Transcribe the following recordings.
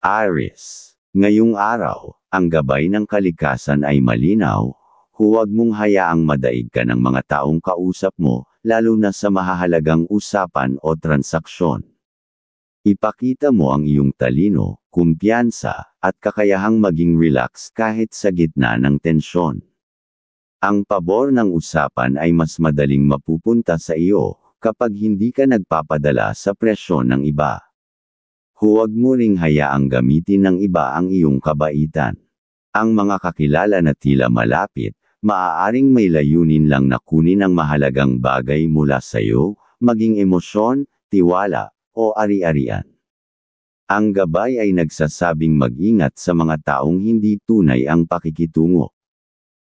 Aries. Ngayong araw, ang gabay ng kalikasan ay malinaw. Huwag mong hayaang madaig ka ng mga taong kausap mo, lalo na sa mahahalagang usapan o transaksyon. Ipakita mo ang iyong talino, kumpiyansa, at kakayahang maging relax kahit sa gitna ng tensyon. Ang pabor ng usapan ay mas madaling mapupunta sa iyo, kapag hindi ka nagpapadala sa presyon ng iba. Huwag mo ring hayaang gamitin ng iba ang iyong kabaitan. Ang mga kakilala na tila malapit, maaaring may layunin lang na kunin ang mahalagang bagay mula sa iyo, maging emosyon, tiwala, o ari-arian. Ang gabay ay nagsasabing mag-ingat sa mga taong hindi tunay ang pakikitungo.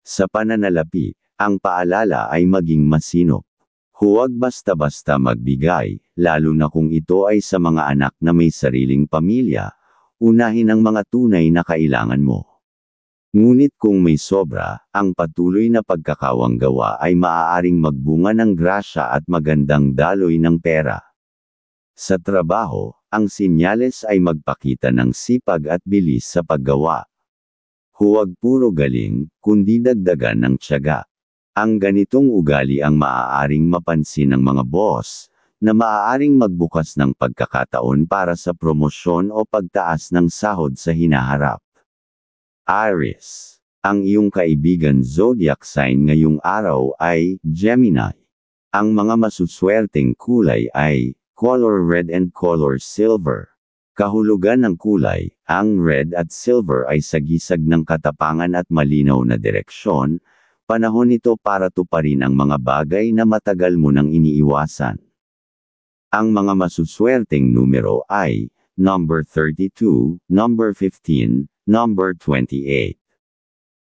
Sa pananalapi, ang paalala ay maging masinop. Huwag basta-basta magbigay, lalo na kung ito ay sa mga anak na may sariling pamilya. Unahin ang mga tunay na kailangan mo. Ngunit kung may sobra, ang patuloy na pagkakawanggawa ay maaaring magbunga ng grasya at magandang daloy ng pera. Sa trabaho, ang sinyales ay magpakita ng sipag at bilis sa paggawa. Huwag puro galing, kundi dagdagan ng tiyaga. Ang ganitong ugali ang maaaring mapansin ng mga boss, na maaaring magbukas ng pagkakataon para sa promosyon o pagtaas ng sahod sa hinaharap. Aries. Ang iyong kaibigan zodiac sign ngayong araw ay Gemini. Ang mga masuswerteng kulay ay color red and color silver. Kahulugan ng kulay, ang red at silver ay sagisag ng katapangan at malinaw na direksyon. Panahon ito para tuparin ang mga bagay na matagal mo nang iniiwasan. Ang mga masuswerteng numero ay number 32, number 15, number 28.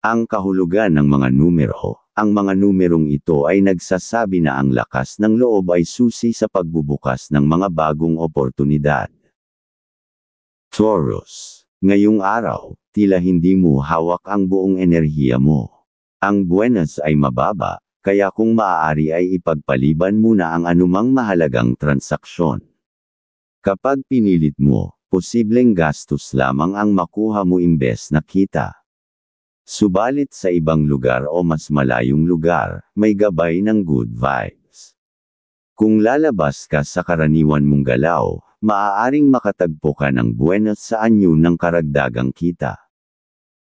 Ang kahulugan ng mga numero, ang mga numerong ito ay nagsasabi na ang lakas ng loob ay susi sa pagbubukas ng mga bagong oportunidad. Taurus. Ngayong araw, tila hindi mo hawak ang buong enerhiya mo. Ang buenas ay mababa, kaya kung maaari ay ipagpaliban muna ang anumang mahalagang transaksyon. Kapag pinilit mo, posibleng gastos lamang ang makuha mo imbes na kita. Subalit sa ibang lugar o mas malayong lugar, may gabay ng good vibes. Kung lalabas ka sa karaniwan mong galaw, maaaring makatagpo ka ng buenas sa anyo ng karagdagang kita.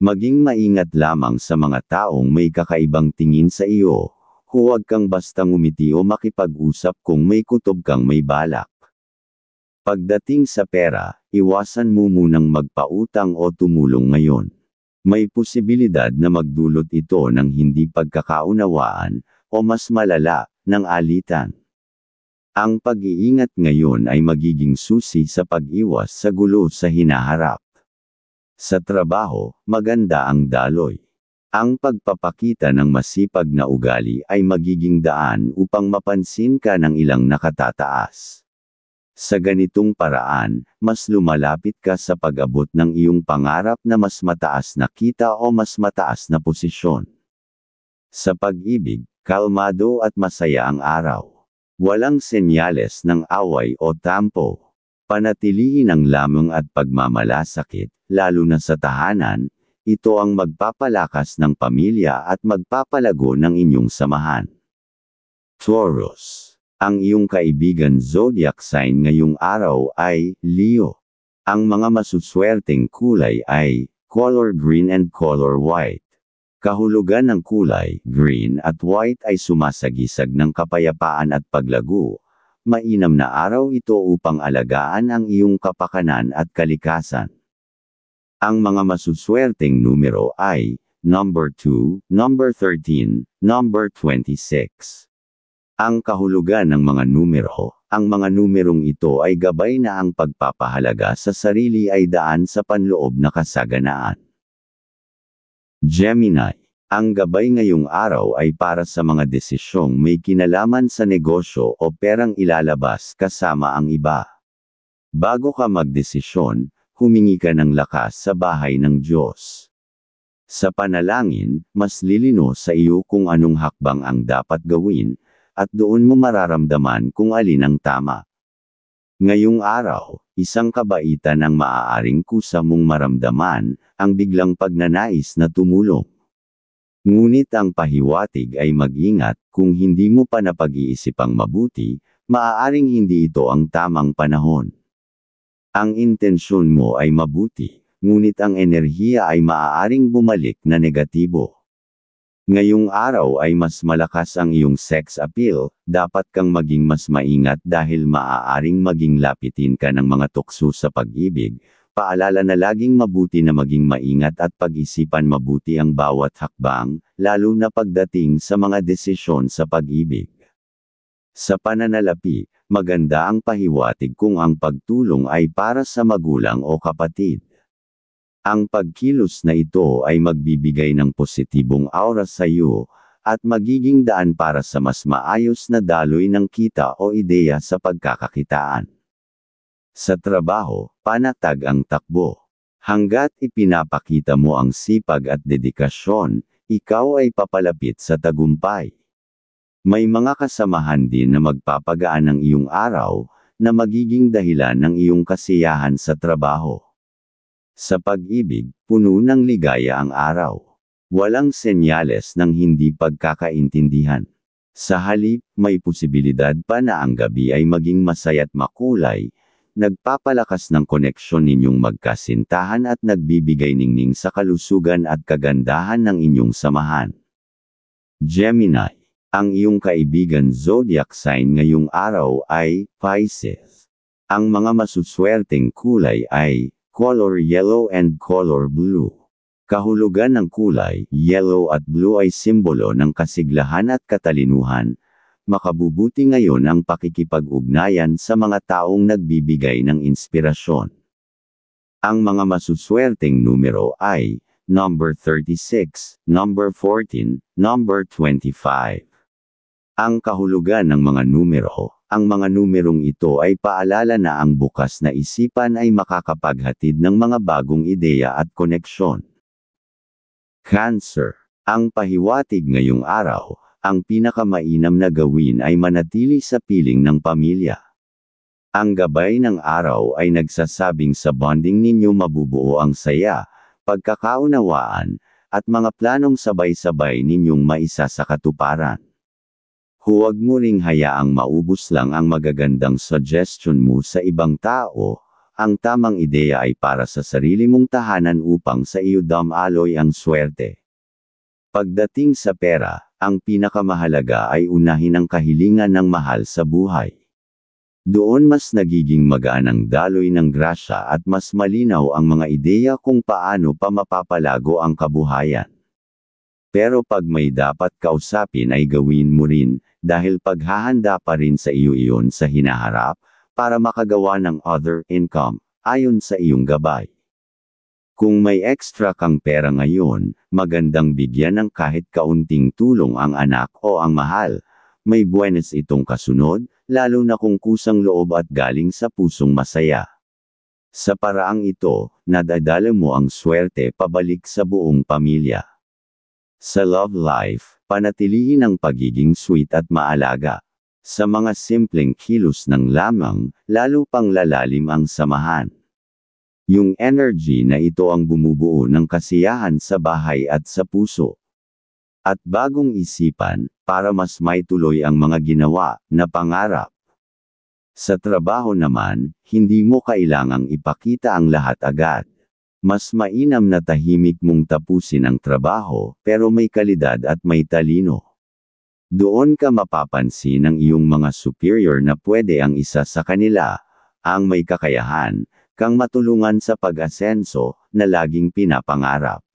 Maging maingat lamang sa mga taong may kakaibang tingin sa iyo. Huwag kang basta ngumiti o makipag-usap kung may kutob kang may balak. Pagdating sa pera, iwasan mo munang magpautang o tumulong ngayon. May posibilidad na magdulot ito ng hindi pagkakaunawaan, o mas malala, ng alitan. Ang pag-iingat ngayon ay magiging susi sa pag-iwas sa gulo sa hinaharap. Sa trabaho, maganda ang daloy. Ang pagpapakita ng masipag na ugali ay magiging daan upang mapansin ka ng ilang nakatataas. Sa ganitong paraan, mas lumalapit ka sa pag-abot ng iyong pangarap na mas mataas na kita o mas mataas na posisyon. Sa pag-ibig, kalmado at masaya ang araw. Walang senyales ng away o tampo. Panatilihin ang lamang at pagmamalasakit, lalo na sa tahanan. Ito ang magpapalakas ng pamilya at magpapalago ng inyong samahan. Taurus. Ang iyong kaibigan zodiac sign ngayong araw ay Leo. Ang mga masuswerteng kulay ay color green and color white. Kahulugan ng kulay, green at white ay sumasagisag ng kapayapaan at paglago. Mainam na araw ito upang alagaan ang iyong kapakanan at kalikasan. Ang mga masuswerteng numero ay number 2, number 13, number 26. Ang kahulugan ng mga numero, ang mga numerong ito ay gabay na ang pagpapahalaga sa sarili ay daan sa panloob na kasaganaan. Gemini. Ang gabay ngayong araw ay para sa mga desisyong may kinalaman sa negosyo o perang ilalabas kasama ang iba. Bago ka magdesisyon, humingi ka ng lakas sa bahay ng Diyos. Sa panalangin, mas lilino sa iyo kung anong hakbang ang dapat gawin, at doon mo mararamdaman kung alin ang tama. Ngayong araw, isang kabaitan ang maaaring kusa mong maramdaman, ang biglang pagnanais na tumulong. Ngunit ang pahiwatig ay mag-ingat, kung hindi mo pa napag-iisipang mabuti, maaaring hindi ito ang tamang panahon. Ang intensyon mo ay mabuti, ngunit ang enerhiya ay maaaring bumalik na negatibo. Ngayong araw ay mas malakas ang iyong sex appeal, dapat kang maging mas maingat dahil maaaring maging lapitin ka ng mga tukso sa pag-ibig. Paalala na laging mabuti na maging maingat at pag-isipan mabuti ang bawat hakbang, lalo na pagdating sa mga desisyon sa pag-ibig. Sa pananalapi, maganda ang pahiwatig kung ang pagtulong ay para sa magulang o kapatid. Ang pagkilos na ito ay magbibigay ng positibong aura sa iyo, at magiging daan para sa mas maayos na daloy ng kita o ideya sa pagkakakitaan. Sa trabaho, panatag ang takbo. Hanggat ipinapakita mo ang sipag at dedikasyon, ikaw ay papalapit sa tagumpay. May mga kasamahan din na magpapagaan ng iyong araw, na magiging dahilan ng iyong kasiyahan sa trabaho. Sa pag-ibig, puno ng ligaya ang araw. Walang senyales ng hindi pagkakaintindihan. Sa halip, may posibilidad pa na ang gabi ay maging masaya't makulay, nagpapalakas ng koneksyon ninyong magkasintahan at nagbibigay ningning sa kalusugan at kagandahan ng inyong samahan. Gemini, ang iyong kaibigan zodiac sign ngayong araw ay Pisces. Ang mga masuswerteng kulay ay color yellow and color blue. Kahulugan ng kulay, yellow at blue ay simbolo ng kasiglahan at katalinuhan. Makabubuti ngayon ang pakikipag-ugnayan sa mga taong nagbibigay ng inspirasyon. Ang mga masuswerteng numero ay number 36, number 14, number 25. Ang kahulugan ng mga numero. Ang mga numerong ito ay paalala na ang bukas na isipan ay makakapaghatid ng mga bagong ideya at koneksyon. Cancer. Ang pahiwatig ngayong araw, ang pinakamainam na gawin ay manatili sa piling ng pamilya. Ang gabay ng araw ay nagsasabing sa bonding ninyo mabubuo ang saya, pagkakaunawaan, at mga planong sabay-sabay ninyong maisa sa katuparan. Huwag mo ring hayaang maubos lang ang magagandang suggestion mo sa ibang tao, ang tamang ideya ay para sa sarili mong tahanan upang sa iyo damaloy ang swerte. Pagdating sa pera, ang pinakamahalaga ay unahin ang kahilingan ng mahal sa buhay. Doon mas nagiging magaan ang daloy ng grasya at mas malinaw ang mga ideya kung paano pa mapapalago ang kabuhayan. Pero pag may dapat kausapin ay gawin mo rin, dahil paghahanda pa rin sa iyo iyon sa hinaharap, para makagawa ng other income, ayon sa iyong gabay. Kung may extra kang pera ngayon, magandang bigyan ng kahit kaunting tulong ang anak o ang mahal. May buenas itong kasunod, lalo na kung kusang loob at galing sa pusong masaya. Sa paraang ito, nadadala mo ang swerte pabalik sa buong pamilya. Sa love life, panatilihin ang pagiging sweet at maalaga. Sa mga simpleng kilos ng lamang, lalo pang lalalim ang samahan. Yung energy na ito ang bumubuo ng kasiyahan sa bahay at sa puso. At bagong isipan, para mas maituloy ang mga ginawa na pangarap. Sa trabaho naman, hindi mo kailangang ipakita ang lahat agad. Mas mainam na tahimik mong tapusin ang trabaho, pero may kalidad at may talino. Doon ka mapapansin ng iyong mga superior na pwede ang isa sa kanila, ang may kakayahan, kang matulungan sa pag-asenso, na laging pinapangarap.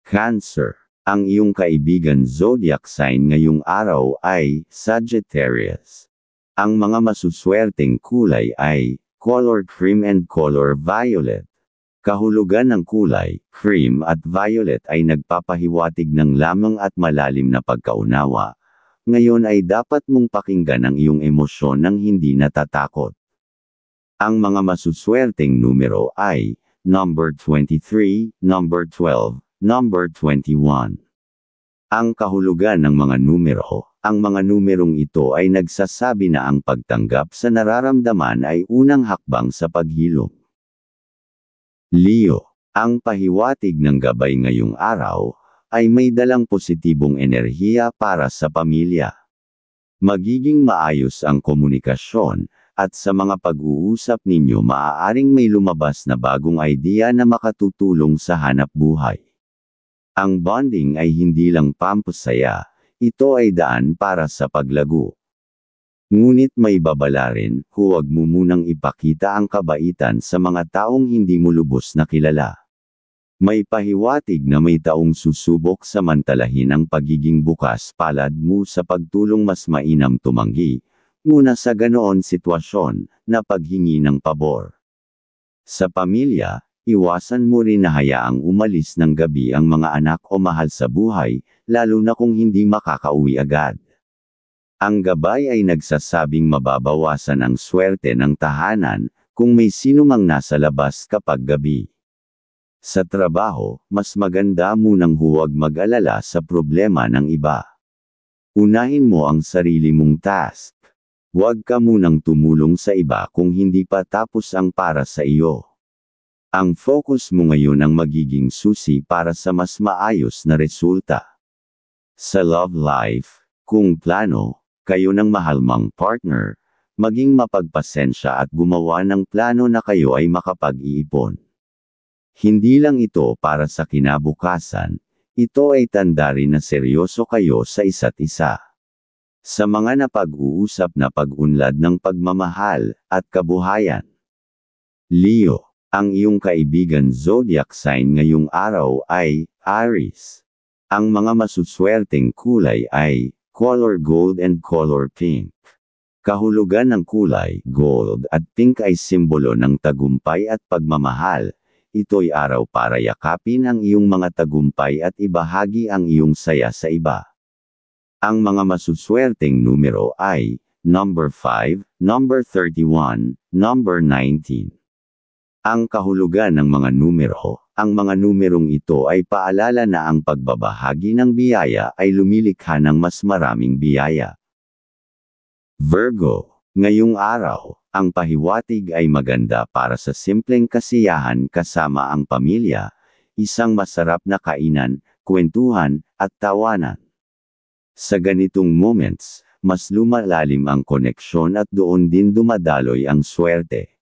Cancer. Ang iyong kaibigan zodiac sign ngayong araw ay Sagittarius. Ang mga masuswerteng kulay ay color cream and color violet. Kahulugan ng kulay, cream at violet ay nagpapahiwatig ng lamang at malalim na pagkaunawa. Ngayon ay dapat mong pakinggan ang iyong emosyon ng hindi natatakot. Ang mga masuswerteng numero ay number 23, number 12, number 21. Ang kahulugan ng mga numero, ang mga numerong ito ay nagsasabi na ang pagtanggap sa nararamdaman ay unang hakbang sa paghilom. Leo, ang pahiwatig ng gabay ngayong araw ay may dalang positibong enerhiya para sa pamilya. Magiging maayos ang komunikasyon, at sa mga pag-uusap ninyo maaaring may lumabas na bagong idea na makatutulong sa hanap buhay. Ang bonding ay hindi lang pampasaya, ito ay daan para sa paglago. Ngunit may babala rin, huwag mo munang ipakita ang kabaitan sa mga taong hindi mo lubos na kilala. May pahiwatig na may taong susubok samantalahin ang pagiging bukas palad mo sa pagtulong, mas mainam tumanggi muna sa ganoon sitwasyon na paghingi ng pabor. Sa pamilya, iwasan mo rin na hayaang umalis ng gabi ang mga anak o mahal sa buhay, lalo na kung hindi makakauwi agad. Ang gabay ay nagsasabing mababawasan ang swerte ng tahanan kung may sino mang nasa labas kapag gabi. Sa trabaho, mas maganda munang huwag mag-alala sa problema ng iba. Unahin mo ang sarili mong task. Huwag ka munang tumulong sa iba kung hindi pa tapos ang para sa iyo. Ang focus mo ngayon ang magiging susi para sa mas maayos na resulta. Sa love life, kung plano kayo ng mahal mong partner, maging mapagpasensya at gumawa ng plano na kayo ay makapag-iipon. Hindi lang ito para sa kinabukasan, ito ay tanda rin na seryoso kayo sa isa't isa. Sa mga napag-uusap na pag-unlad ng pagmamahal at kabuhayan. Leo, ang iyong kaibigan zodiac sign ngayong araw ay Aries. Ang mga masuswerteng kulay ay color gold and color pink. Kahulugan ng kulay gold at pink ay simbolo ng tagumpay at pagmamahal. Ito'y araw para yakapin ang iyong mga tagumpay at ibahagi ang iyong saya sa iba. Ang mga masuswerteng numero ay number 5, number 31, number 19. Ang kahulugan ng mga numero, ang mga numerong ito ay paalala na ang pagbabahagi ng biyaya ay lumilikha ng mas maraming biyaya. Virgo, ngayong araw, ang pahiwatig ay maganda para sa simpleng kasiyahan kasama ang pamilya, isang masarap na kainan, kwentuhan, at tawanan. Sa ganitong moments, mas lumalalim ang koneksyon at doon din dumadaloy ang swerte.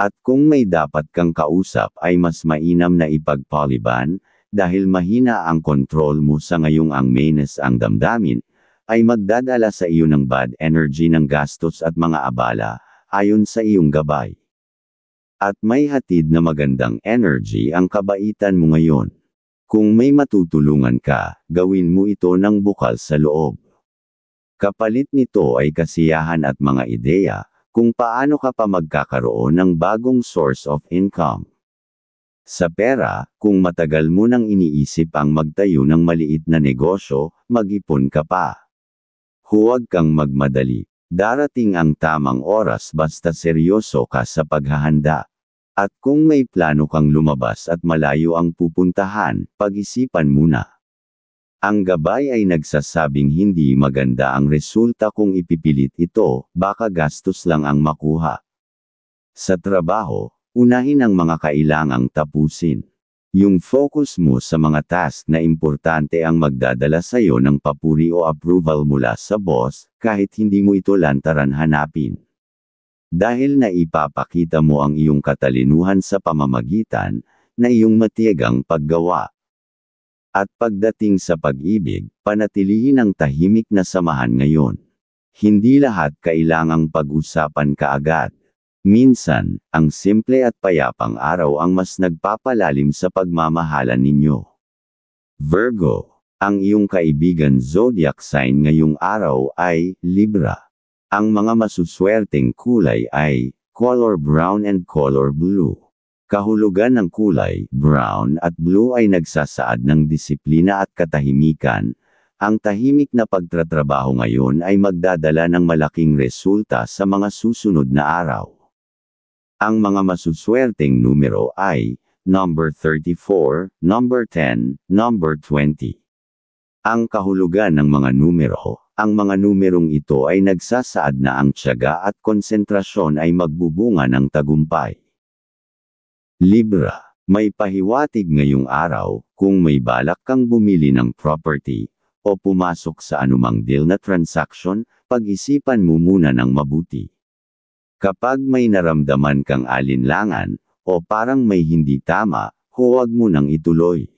At kung may dapat kang kausap ay mas mainam na ipagpaliban, dahil mahina ang kontrol mo sa ngayong ang mainis ang damdamin, ay magdadala sa iyo ng bad energy ng gastos at mga abala, ayon sa iyong gabay. At may hatid na magandang energy ang kabaitan mo ngayon. Kung may matutulungan ka, gawin mo ito ng bukal sa loob. Kapalit nito ay kasiyahan at mga ideya, kung paano ka pa magkakaroon ng bagong source of income. Sa pera, kung matagal mo nang iniisip ang magtayo ng maliit na negosyo, mag-ipon ka pa. Huwag kang magmadali. Darating ang tamang oras basta seryoso ka sa paghahanda. At kung may plano kang lumabas at malayo ang pupuntahan, pag-isipan muna. Ang gabay ay nagsasabing hindi maganda ang resulta kung ipipilit ito, baka gastos lang ang makuha. Sa trabaho, unahin ang mga kailangang tapusin. Yung focus mo sa mga task na importante ang magdadala sa iyo ng papuri o approval mula sa boss, kahit hindi mo ito lantaran hanapin. Dahil na ipapakita mo ang iyong katalinuhan sa pamamagitan na iyong matiyagang paggawa. At pagdating sa pag-ibig, panatilihin ang tahimik na samahan ngayon. Hindi lahat kailangang pag-usapan kaagad. Minsan, ang simple at payapang araw ang mas nagpapalalim sa pagmamahalan ninyo. Virgo, ang iyong kaibigan zodiac sign ngayong araw ay Libra. Ang mga masuswerteng kulay ay color brown and color blue. Kahulugan ng kulay brown at blue ay nagsasaad ng disiplina at katahimikan. Ang tahimik na pagtatrabaho ngayon ay magdadala ng malaking resulta sa mga susunod na araw. Ang mga masuswerteng numero ay number 34, number 10, number 20. Ang kahulugan ng mga numero, ang mga numerong ito ay nagsasaad na ang tiyaga at konsentrasyon ay magbubunga ng tagumpay. Libra, may pahiwatig ngayong araw, kung may balak kang bumili ng property, o pumasok sa anumang deal na transaction, pag-isipan mo muna ng mabuti. Kapag may naramdaman kang alinlangan, o parang may hindi tama, huwag mo nang ituloy.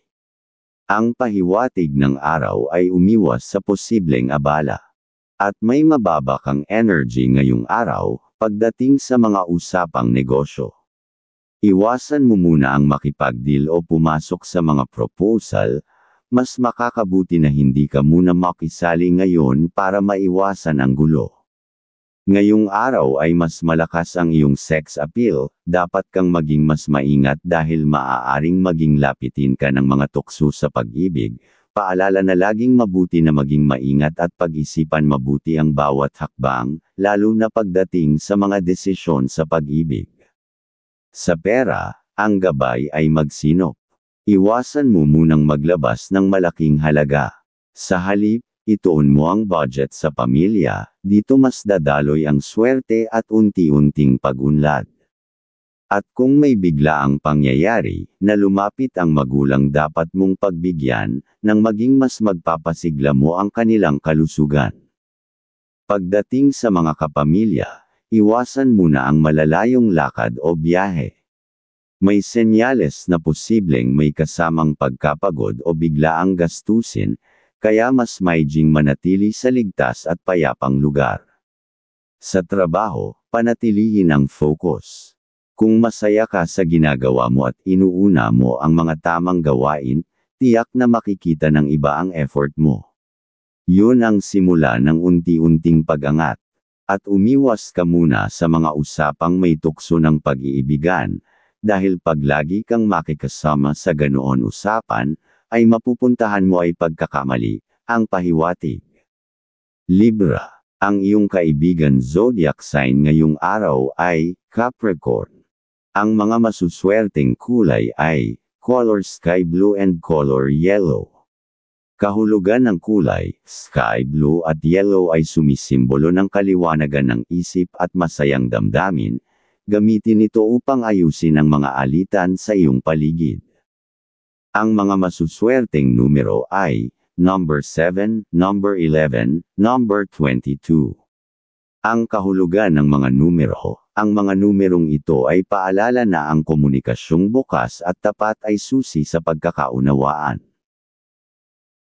Ang pahiwatig ng araw ay umiwas sa posibleng abala. At may mababa kang energy ngayong araw, pagdating sa mga usapang negosyo. Iwasan mo muna ang makipag-deal o pumasok sa mga proposal, mas makakabuti na hindi ka muna makisali ngayon para maiwasan ang gulo. Ngayong araw ay mas malakas ang iyong sex appeal, dapat kang maging mas maingat dahil maaaring maging lapitin ka ng mga tukso sa pag-ibig. Paalala na laging mabuti na maging maingat at pag-isipan mabuti ang bawat hakbang, lalo na pagdating sa mga desisyon sa pag-ibig. Sa pera, ang gabay ay magsinop. Iwasan mo munang maglabas ng malaking halaga. Sa halip, ituon mo ang budget sa pamilya, dito mas dadaloy ang swerte at unti-unting pag-unlad. At kung may biglaang pangyayari, na lumapit ang magulang dapat mong pagbigyan, nang maging mas magpapasigla mo ang kanilang kalusugan. Pagdating sa mga kapamilya, iwasan muna ang malalayong lakad o biyahe. May senyales na posibleng may kasamang pagkapagod o biglaang gastusin, kaya mas maiging manatili sa ligtas at payapang lugar. Sa trabaho, panatilihin ang focus. Kung masaya ka sa ginagawa mo at inuuna mo ang mga tamang gawain, tiyak na makikita ng iba ang effort mo. Yun ang simula ng unti-unting pag-angat. At umiwas ka muna sa mga usapang may tukso ng pag-iibigan, dahil pag lagi kang makikasama sa ganoon usapan, ay mapupuntahan mo ay pagkakamali, ang pahiwatig. Libra, ang iyong kaibigan zodiac sign ngayong araw ay Capricorn. Ang mga masuswerteng kulay ay color sky blue and color yellow. Kahulugan ng kulay, sky blue at yellow ay sumisimbolo ng kaliwanagan ng isip at masayang damdamin. Gamitin ito upang ayusin ang mga alitan sa iyong paligid. Ang mga masuswerteng numero ay number 7, number 11, number 22. Ang kahulugan ng mga numero, ang mga numerong ito ay paalala na ang komunikasyong bukas at tapat ay susi sa pagkakaunawaan.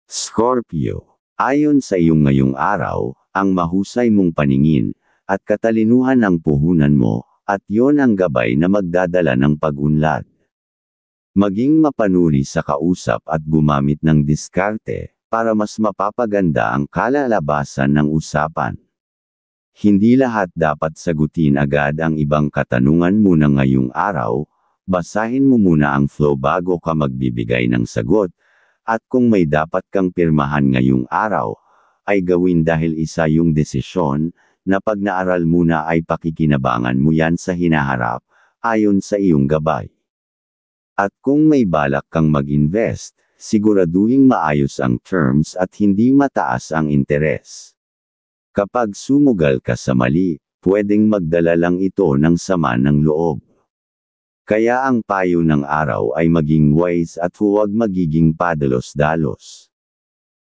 Scorpio, ayon sa iyong ngayong araw, ang mahusay mong paningin, at katalinuhan ang puhunan mo, at yon ang gabay na magdadala ng pag-unlad. Maging mapanuri sa kausap at gumamit ng diskarte, para mas mapapaganda ang kalalabasan ng usapan. Hindi lahat dapat sagutin agad ang ibang katanungan muna ngayong araw, basahin mo muna ang flow bago ka magbibigay ng sagot, at kung may dapat kang pirmahan ngayong araw, ay gawin dahil isa yung desisyon, na pag naaral muna ay pakikinabangan mo yan sa hinaharap, ayon sa iyong gabay. At kung may balak kang mag-invest, siguraduhing maayos ang terms at hindi mataas ang interes. Kapag sumugal ka sa mali, pwedeng magdala lang ito ng sama ng loob. Kaya ang payo ng araw ay maging wise at huwag magiging padalos-dalos.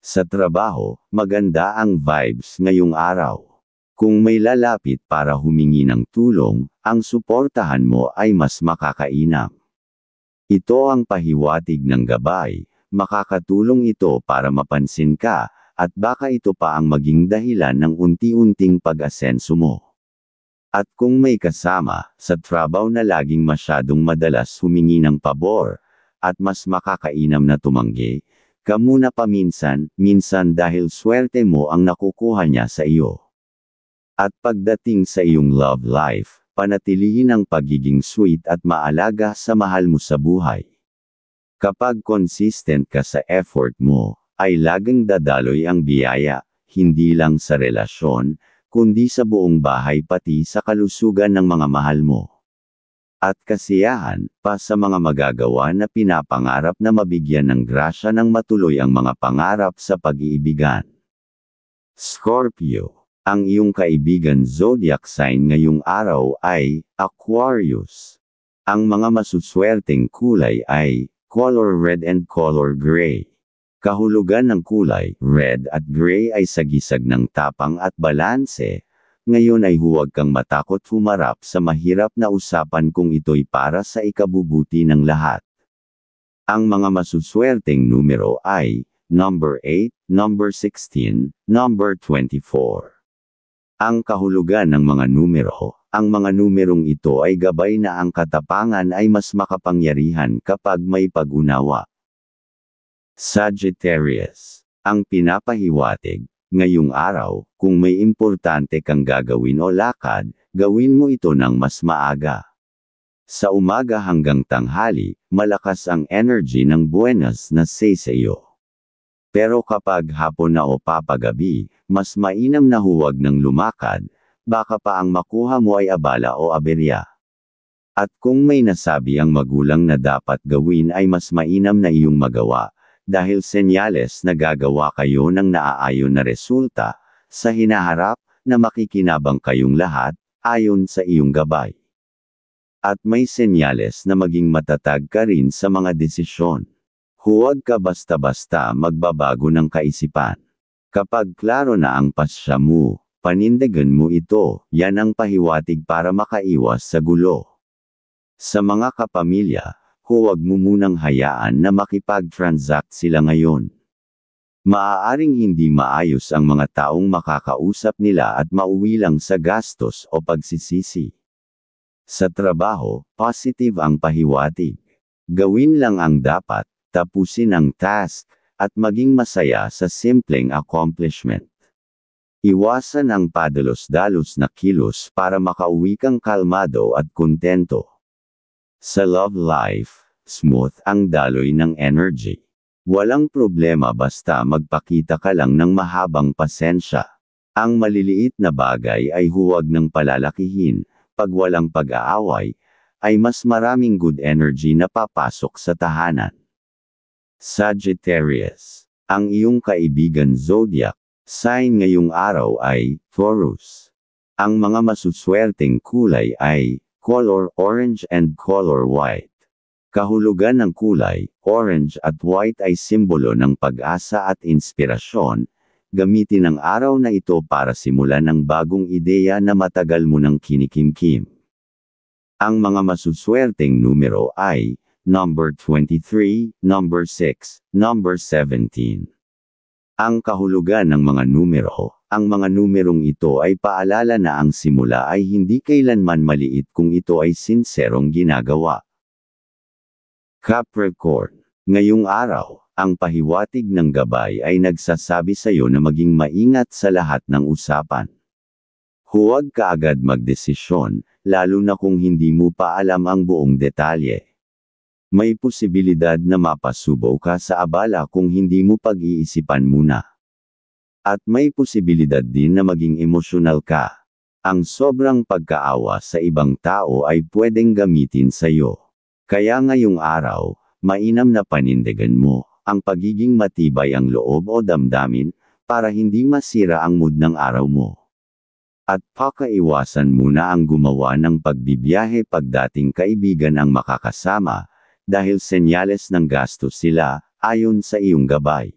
Sa trabaho, maganda ang vibes ngayong araw. Kung may lalapit para humingi ng tulong, ang suportahan mo ay mas makakainam. Ito ang pahiwatig ng gabay, makakatulong ito para mapansin ka, at baka ito pa ang maging dahilan ng unti-unting pag-asenso mo. At kung may kasama, sa trabaho na laging masyadong madalas humingi ng pabor, at mas makakainam na tumanggi, ka muna paminsan, minsan dahil swerte mo ang nakukuha niya sa iyo. At pagdating sa iyong love life, panatilihin ang pagiging sweet at maalaga sa mahal mo sa buhay. Kapag consistent ka sa effort mo, ay laging dadaloy ang biyaya, hindi lang sa relasyon, kundi sa buong bahay pati sa kalusugan ng mga mahal mo. at kasiyahan, pa sa mga magagawa na pinapangarap na mabigyan ng grasya ng matuloy ang mga pangarap sa pag-iibigan. Scorpio, ang iyong kaibigan zodiac sign ngayong araw ay Aquarius. Ang mga masuswerteng kulay ay color red and color gray. Kahulugan ng kulay red at gray ay sagisag ng tapang at balanse. Ngayon ay huwag kang matakot humarap sa mahirap na usapan kung ito'y para sa ikabubuti ng lahat. Ang mga masuswerteng numero ay number 8, number 16, number 24. Ang kahulugan ng mga numero, ang mga numerong ito ay gabay na ang katapangan ay mas makapangyarihan kapag may pag-unawa. Sagittarius, ang pinapahiwatig. Ngayong araw, kung may importante kang gagawin o lakad, gawin mo ito ng mas maaga. Sa umaga hanggang tanghali, malakas ang energy ng buenas na sa iyo. Pero kapag hapon na o papagabi, mas mainam na huwag ng lumakad, baka pa ang makuha mo ay abala o aberya. At kung may nasabi ang magulang na dapat gawin ay mas mainam na iyong magawa. Dahil senyales na gagawa kayo ng naaayon na resulta, sa hinaharap, na makikinabang kayong lahat, ayon sa iyong gabay. At may senyales na maging matatag ka rin sa mga desisyon. Huwag ka basta-basta magbabago ng kaisipan. Kapag klaro na ang pasya mo, panindigan mo ito, yan ang pahiwatig para makaiwas sa gulo. Sa mga kapamilya, huwag mo munang hayaan na makipag-transact sila ngayon. Maaaring hindi maayos ang mga taong makakausap nila at mauwi lang sa gastos o pagsisisi. Sa trabaho, positive ang pahiwatig. Gawin lang ang dapat, tapusin ang task, at maging masaya sa simpleng accomplishment. Iwasan ang padalos-dalos na kilos para makauwi kang kalmado at kontento. Sa love life, smooth ang daloy ng energy. Walang problema basta magpakita ka lang ng mahabang pasensya. Ang maliliit na bagay ay huwag nang palalakihin, pag walang pag-aaway, ay mas maraming good energy na papasok sa tahanan. Sagittarius, ang iyong kaibigan zodiac sign ngayong araw ay Taurus. Ang mga masuswerteng kulay ay color orange and color white. Kahulugan ng kulay, orange at white ay simbolo ng pag-asa at inspirasyon. Gamitin ang araw na ito para simulan ng bagong ideya na matagal mo nang kinikimkim. Ang mga masuswerteng numero ay number 23, number 6, number 17. Ang kahulugan ng mga numero, ang mga numerong ito ay paalala na ang simula ay hindi kailanman maliit kung ito ay sinserong ginagawa. Capricorn, ngayong araw, ang pahiwatig ng gabay ay nagsasabi sa iyo na maging maingat sa lahat ng usapan. Huwag ka agad magdesisyon, lalo na kung hindi mo pa alam ang buong detalye. May posibilidad na mapasubo ka sa abala kung hindi mo pag-iisipan muna. At may posibilidad din na maging emosyonal ka. Ang sobrang pagkaawa sa ibang tao ay pwedeng gamitin sa iyo. Kaya ngayong araw, mainam na panindigan mo ang pagiging matibay ang loob o damdamin para hindi masira ang mood ng araw mo. At pakaiwasan muna ang gumawa ng pagbibiyahe pag dating kaibigan ang makakasama, dahil senyales ng gastos sila, ayon sa iyong gabay.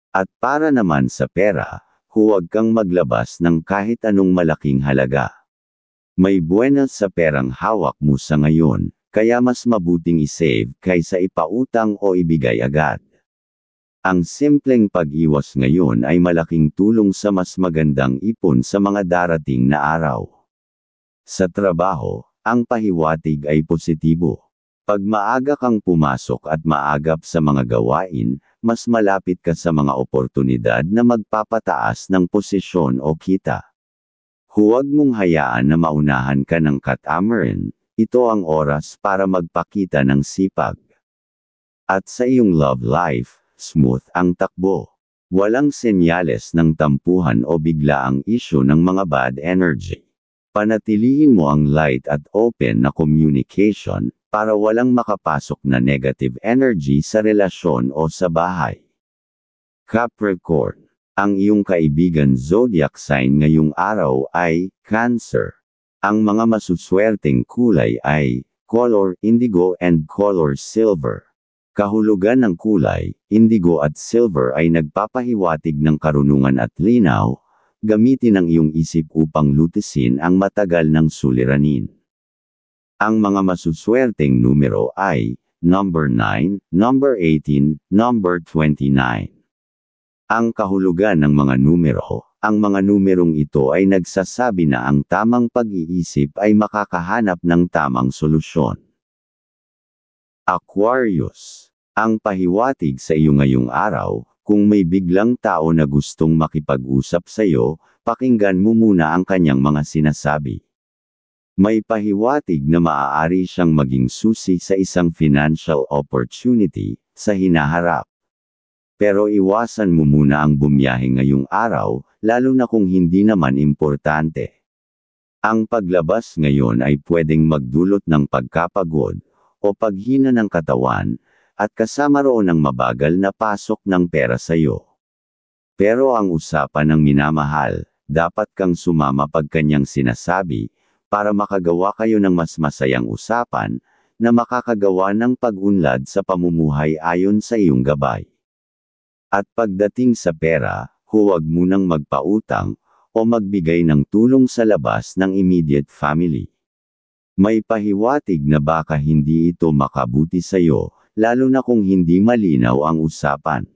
At para naman sa pera, huwag kang maglabas ng kahit anong malaking halaga. May buwenas sa perang hawak mo sa ngayon, kaya mas mabuting isave kaysa ipautang o ibigay agad. Ang simpleng pag-iwas ngayon ay malaking tulong sa mas magandang ipon sa mga darating na araw. Sa trabaho, ang pahiwatig ay positibo. Pag maaga kang pumasok at maagap sa mga gawain, mas malapit ka sa mga oportunidad na magpapataas ng posisyon o kita. Huwag mong hayaan na maunahan ka ng katamaran, ito ang oras para magpakita ng sipag. At sa iyong love life, smooth ang takbo. Walang senyales ng tampuhan o biglaang isyu ng mga bad energy. Panatilihin mo ang light at open na communication para walang makapasok na negative energy sa relasyon o sa bahay. Capricorn. Ang iyong kaibigan zodiac sign ngayong araw ay Cancer. Ang mga masuswerteng kulay ay color indigo and color silver. Kahulugan ng kulay, indigo at silver ay nagpapahiwatig ng karunungan at linaw. Gamitin ang iyong isip upang lutisin ang matagal ng suliranin. Ang mga masuswerteng numero ay number 9, number 18, number 29. Ang kahulugan ng mga numero, ang mga numerong ito ay nagsasabi na ang tamang pag-iisip ay makakahanap ng tamang solusyon. Aquarius. Ang pahiwatig sa iyo ngayong araw, kung may biglang tao na gustong makipag-usap sa iyo, pakinggan mo muna ang kanyang mga sinasabi. May pahiwatig na maaari siyang maging susi sa isang financial opportunity sa hinaharap. Pero iwasan mo muna ang bumiyahe ngayong araw, lalo na kung hindi naman importante. Ang paglabas ngayon ay pwedeng magdulot ng pagkapagod o paghina ng katawan, at kasama roon ang mabagal na pasok ng pera sa iyo. Pero ang usapan ng minamahal, dapat kang sumama pag kanyang sinasabi, para makagawa kayo ng mas masayang usapan, na makakagawa ng pag-unlad sa pamumuhay ayon sa iyong gabay. At pagdating sa pera, huwag munang magpautang, o magbigay ng tulong sa labas ng immediate family. May pahiwatig na baka hindi ito makabuti sa iyo, lalo na kung hindi malinaw ang usapan.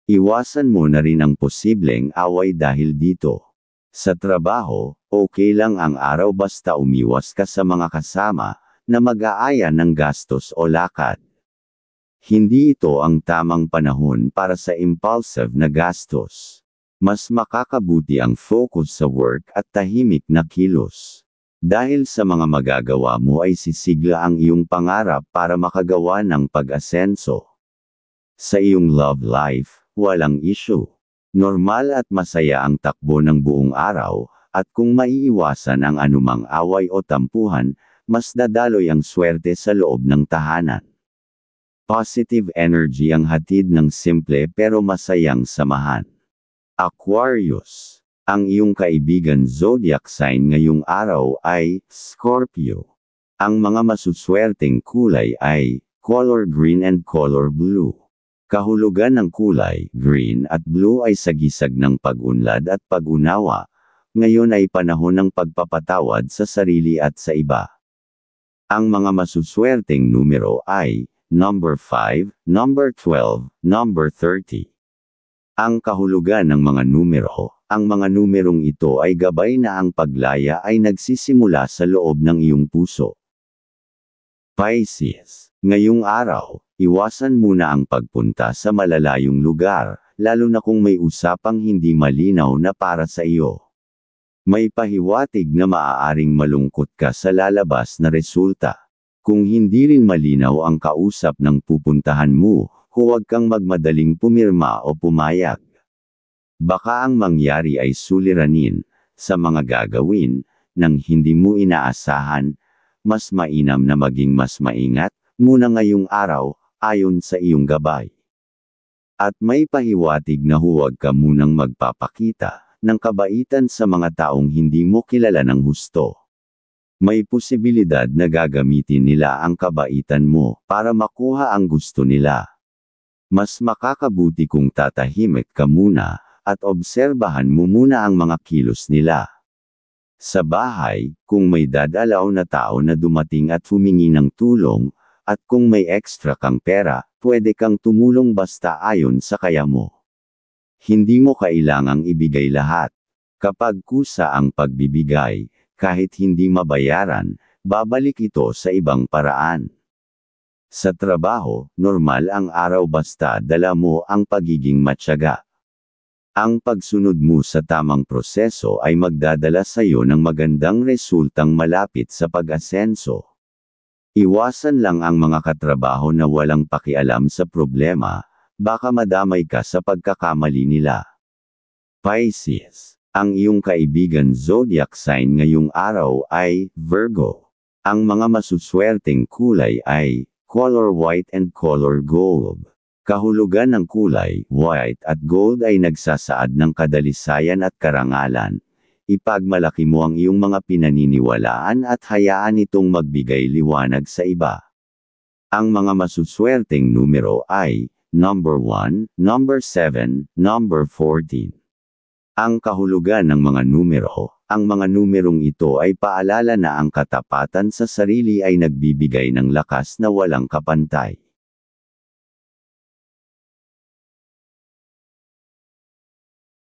Iwasan mo na rin ang posibleng away dahil dito. Sa trabaho, okay lang ang araw basta umiwas ka sa mga kasama na mag-aaya ng gastos o lakad. Hindi ito ang tamang panahon para sa impulsive na gastos. Mas makakabuti ang focus sa work at tahimik na kilos. Dahil sa mga magagawa mo ay sisigla ang iyong pangarap para makagawa ng pag-asenso. Sa iyong love life, walang issue. Normal at masaya ang takbo ng buong araw, at kung maiiwasan ang anumang away o tampuhan, mas dadaloy ang swerte sa loob ng tahanan. Positive energy ang hatid ng simple pero masayang samahan. Aquarius. Ang iyong kaibigan zodiac sign ngayong araw ay Scorpio. Ang mga masuswerteng kulay ay color green and color blue. Kahulugan ng kulay green at blue ay sagisag ng pag-unlad at pag-unawa. Ngayon ay panahon ng pagpapatawad sa sarili at sa iba. Ang mga masuswerteng numero ay number 5, number 12, number 30. Ang kahulugan ng mga numero. Ang mga numerong ito ay gabay na ang paglaya ay nagsisimula sa loob ng iyong puso. Pisces. Ngayong araw, iwasan muna ang pagpunta sa malalayong lugar, lalo na kung may usapang hindi malinaw na para sa iyo. May pahiwatig na maaaring malungkot ka sa lalabas na resulta. Kung hindi rin malinaw ang kausap ng pupuntahan mo, huwag kang magmadaling pumirma o pumayag. Baka ang mangyari ay suliranin, sa mga gagawin, nang hindi mo inaasahan, mas mainam na maging mas maingat, muna ngayong araw, ayon sa iyong gabay. At may pahiwatig na huwag ka munang magpapakita, ng kabaitan sa mga taong hindi mo kilala ng husto. May posibilidad na gagamitin nila ang kabaitan mo, para makuha ang gusto nila. Mas makakabuti kung tatahimik ka muna, at obserbahan mo muna ang mga kilos nila. Sa bahay, kung may dadalaw na tao na dumating at humingi ng tulong, at kung may extra kang pera, pwede kang tumulong basta ayon sa kaya mo. Hindi mo kailangang ibigay lahat. Kapag kusa ang pagbibigay, kahit hindi mabayaran, babalik ito sa ibang paraan. Sa trabaho, normal ang araw basta dala mo ang pagiging matyaga. Ang pagsunod mo sa tamang proseso ay magdadala sa iyo ng magandang resultang malapit sa pag-asenso. Iwasan lang ang mga katrabaho na walang pakialam sa problema, baka madamay ka sa pagkakamali nila. Pisces. Ang iyong kaibigan zodiac sign ngayong araw ay Virgo. Ang mga masuswerteng kulay ay color white and color gold. Kahulugan ng kulay white at gold ay nagsasaad ng kadalisayan at karangalan. Ipagmalaki mo ang iyong mga pinaniniwalaan at hayaan itong magbigay liwanag sa iba. Ang mga masuswerteng numero ay number 1, number 7, number 14. Ang kahulugan ng mga numero, ang mga numerong ito ay paalala na ang katapatan sa sarili ay nagbibigay ng lakas na walang kapantay.